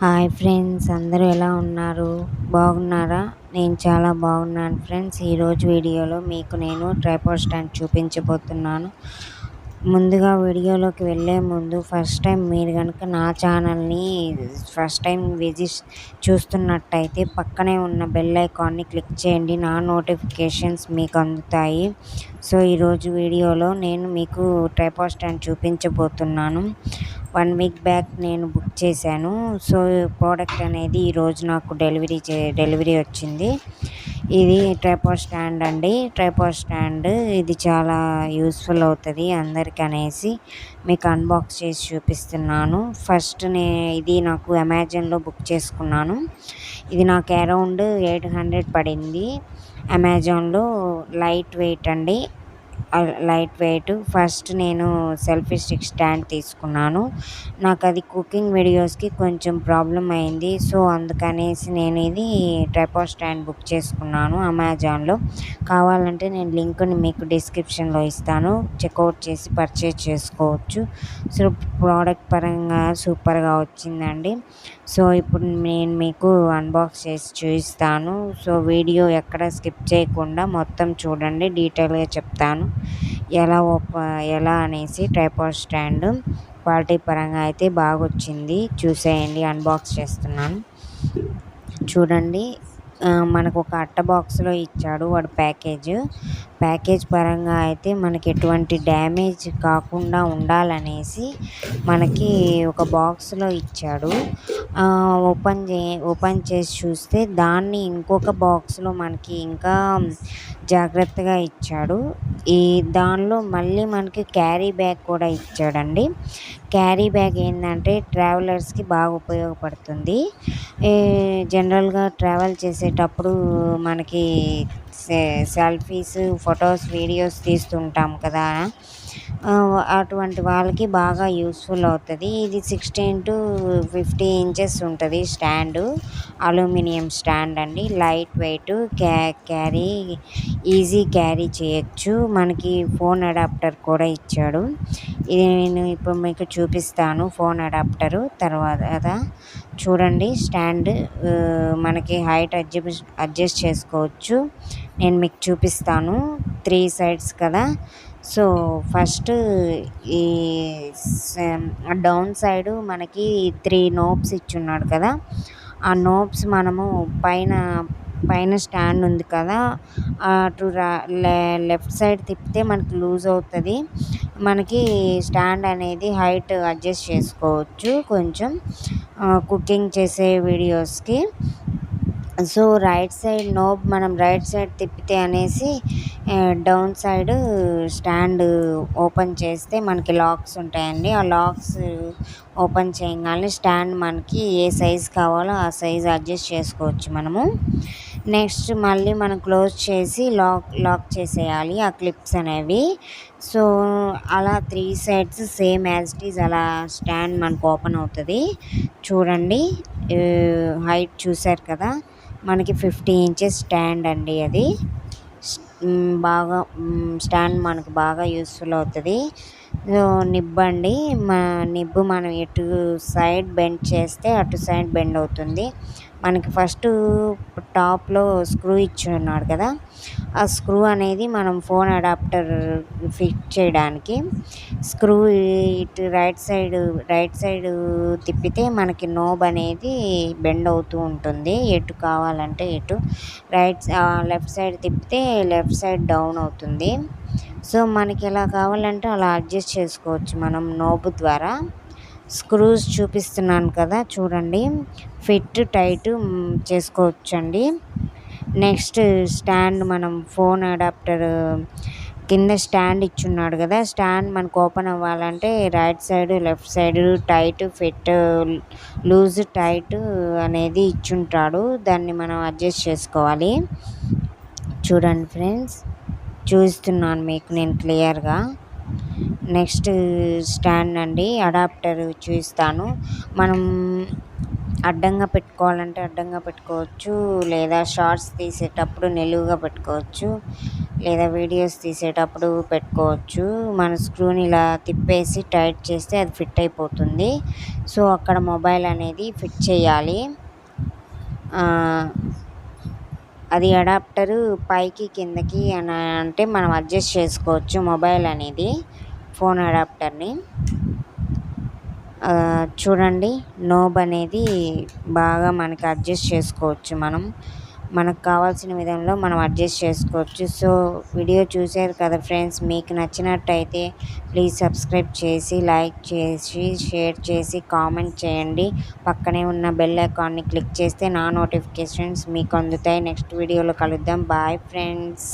Hi friends, అందరూ ఎలా ఉన్నారు? బాగున్నారా? నేను చాలా బాగున్నాను ఫ్రెండ్స్. ఈరోజు వీడియోలో మీకు నేను ట్రైపాడ్ స్టాండ్ చూపించబోతున్నాను. ముందుగా వీడియోలోకి వెళ్ళే ముందు ఫస్ట్ టైం మీరు కనుక నా ఛానల్ని ఫస్ట్ టైం చూస్తున్నట్టయితే పక్కనే ఉన్న బెల్ ఐకాన్ని క్లిక్ చేయండి. నా నోటిఫికేషన్స్ మీకు అందుతాయి. సో ఈరోజు వీడియోలో నేను మీకు ట్రైపాడ్ స్టాండ్ చూపించబోతున్నాను. 1 వీక్ బ్యాక్ నేను బుక్ చేశాను. సో ప్రోడక్ట్ అనేది ఈరోజు నాకు డెలివరీ వచ్చింది. ఇది ట్రైపాడ్ స్టాండ్ అండి. ట్రైపాడ్ స్టాండ్ ఇది చాలా యూస్ఫుల్ అవుతుంది అందరికీ అనేసి మీకు అన్బాక్స్ చేసి చూపిస్తున్నాను. ఫస్ట్ ఇది నాకు అమెజాన్లో బుక్ చేసుకున్నాను. ఇది నాకు అరౌండ్ 800 పడింది. అమెజాన్లో లైట్ వెయిట్ అండి. ఫస్ట్ నేను సెల్ఫీ స్టిక్ స్టాండ్ తీసుకున్నాను. నాకు అది కుకింగ్ వీడియోస్కి కొంచెం ప్రాబ్లం అయింది. సో అందుకనేసి నేను ఇది ట్రైపాడ్ స్టాండ్ బుక్ చేసుకున్నాను అమెజాన్లో. కావాలంటే నేను లింక్ని మీకు డిస్క్రిప్షన్లో ఇస్తాను, చెక్అవుట్ చేసి పర్చేజ్ చేసుకోవచ్చు. సో ప్రోడక్ట్ పరంగా సూపర్గా వచ్చిందండి. సో ఇప్పుడు నేను మీకు అన్బాక్స్ చేసి చూపిస్తాను. సో వీడియో ఎక్కడ స్కిప్ చేయకుండా మొత్తం చూడండి, డీటెయిల్గా చెప్తాను ఎలా అనేసి. ట్రైపాడ్ స్టాండ్ క్వాలిటీ పరంగా అయితే బాగా వచ్చింది. చూసేయండి, అన్బాక్స్ చేస్తున్నాను చూడండి. మనకు ఒక అట్ట బాక్స్లో ఇచ్చాడు వాడు ప్యాకేజ్ పరంగా అయితే మనకి ఎటువంటి డ్యామేజ్ కాకుండా ఉండాలనేసి మనకి ఒక బాక్స్లో ఇచ్చాడు. ఓపెన్ చేసి చూస్తే దాన్ని ఇంకొక బాక్స్లో మనకి ఇంకా జాగ్రత్తగా ఇచ్చాడు. దానిలో మళ్ళీ మనకి క్యారీ బ్యాగ్ కూడా ఇచ్చాడండి. క్యారీ బ్యాగ్ ఏంటంటే ట్రావెలర్స్కి బాగా ఉపయోగపడుతుంది. జనరల్గా ట్రావెల్ చేసేటప్పుడు మనకి సెల్ఫీస్, ఫొటోస్, వీడియోస్ తీస్తుంటాం కదా, అటువంటి వాళ్ళకి బాగా యూస్ఫుల్ అవుతుంది. ఇది 16 to 50 ఇంచెస్ ఉంటుంది స్టాండు. అల్యూమినియం స్టాండ్ అండి. లైట్ వెయిట్, ఈజీ క్యారీ చేయొచ్చు. మనకి ఫోన్ అడాప్టర్ కూడా ఇచ్చాడు. ఇది నేను ఇప్పుడు మీకు చూపిస్తాను ఫోన్ అడాప్టరు. తర్వాత చూడండి, స్టాండ్ మనకి హైట్ అడ్జస్ట్ చేసుకోవచ్చు. నేను మీకు చూపిస్తాను. 3 sides కదా. సో ఫస్ట్ ఈ డౌన్ సైడ్ మనకి 3 knobs ఇచ్చున్నాడు కదా. ఆ knobs మనము పైన స్టాండ్ ఉంది కదా, అటు లెఫ్ట్ సైడ్ తిప్పితే మనకి లూజ్ అవుతుంది. మనకి స్టాండ్ అనేది హైట్ అడ్జస్ట్ చేసుకోవచ్చు కొంచెం కుకింగ్ చేసే వీడియోస్కి. సో రైట్ సైడ్ నోబ్ మనం రైట్ సైడ్ తిప్పితే అనేసి డౌన్ సైడ్ స్టాండ్ ఓపెన్ చేస్తే మనకి లాక్స్ ఉంటాయండి. ఆ లాక్స్ ఓపెన్ చేయగానే స్టాండ్ మనకి ఏ సైజ్ కావాలో ఆ సైజ్ అడ్జస్ట్ చేసుకోవచ్చు మనము. నెక్స్ట్ మళ్ళీ మనం క్లోజ్ చేసి లాక్ చేసేయాలి ఆ క్లిప్స్ అనేవి. సో అలా 3 sides same as it is అలా స్టాండ్ మనకు ఓపెన్ అవుతుంది. చూడండి, హైట్ చూసారు కదా, మనకి 50 inches స్టాండ్ అండి. అది బాగా స్టాండ్ మనకు బాగా యూస్ఫుల్ అవుతుంది. నిబ్ అండి. నిబ్బు మనం ఎటు సైడ్ బెండ్ చేస్తే అటు సైడ్ బెండ్ అవుతుంది. మనకి ఫస్ట్ టాప్లో స్క్రూ ఇచ్చి ఉన్నాడు కదా, ఆ స్క్రూ అనేది మనం ఫోన్ అడాప్టర్ ఫిట్ చేయడానికి. స్క్రూ ఇటు రైట్ సైడ్ తిప్పితే మనకి నోబ్ అనేది బెండ్ అవుతూ ఉంటుంది, ఎటు కావాలంటే ఎటు. లెఫ్ట్ సైడ్ తిప్పితే లెఫ్ట్ సైడ్ డౌన్ అవుతుంది. సో మనకి ఎలా కావాలంటే అలా అడ్జస్ట్ చేసుకోవచ్చు మనం నోబ్ ద్వారా. స్క్రూస్ చూపిస్తున్నాను కదా, చూడండి, ఫిట్ టైట్ చేసుకోవచ్చండి. నెక్స్ట్ స్టాండ్ మనం ఫోన్ అడాప్టర్ కింద స్టాండ్ ఇచ్చున్నాడు కదా, స్టాండ్ మనకు ఓపెన్ అవ్వాలంటే right side left side tight, fit, loose, tight అనేది ఇచ్చుంటాడు. దాన్ని మనం అడ్జస్ట్ చేసుకోవాలి. చూడండి ఫ్రెండ్స్, చూస్తున్నాను మీకు నేను క్లియర్గా. నెక్స్ట్ స్టాండ్ అండి, అడాప్టర్ చూపిస్తాను. మనం అడ్డంగా పెట్టుకోవాలంటే అడ్డంగా పెట్టుకోవచ్చు, లేదా షార్ట్స్ తీసేటప్పుడు నిలువుగా పెట్టుకోవచ్చు, లేదా వీడియోస్ తీసేటప్పుడు పెట్టుకోవచ్చు. మన స్క్రూని ఇలా తిప్పేసి టైట్ చేస్తే అది ఫిట్ అయిపోతుంది. సో అక్కడ మొబైల్ అనేది ఫిట్ చేయాలి. అది అడాప్టరు పైకి కిందకి అని అంటే మనం అడ్జస్ట్ చేసుకోవచ్చు మొబైల్ అనేది, ఫోన్ అడాప్టర్ని. చూడండి, నోబ్ అనేది బాగా మనకి అడ్జస్ట్ చేసుకోవచ్చు. మనకు కావాల్సిన విధంలో మనం అడ్జస్ట్ చేసుకోవచ్చు. సో వీడియో చూసారు కదా ఫ్రెండ్స్, మీకు నచ్చినట్టయితే ప్లీజ్ సబ్స్క్రైబ్ చేసి, లైక్ చేసి, షేర్ చేసి, కామెంట్ చేయండి. పక్కనే ఉన్న బెల్ ఐకాన్ని క్లిక్ చేస్తే నా నోటిఫికేషన్స్ మీకు అందుతాయి. నెక్స్ట్ వీడియోలో కలుద్దాం. Bye friends.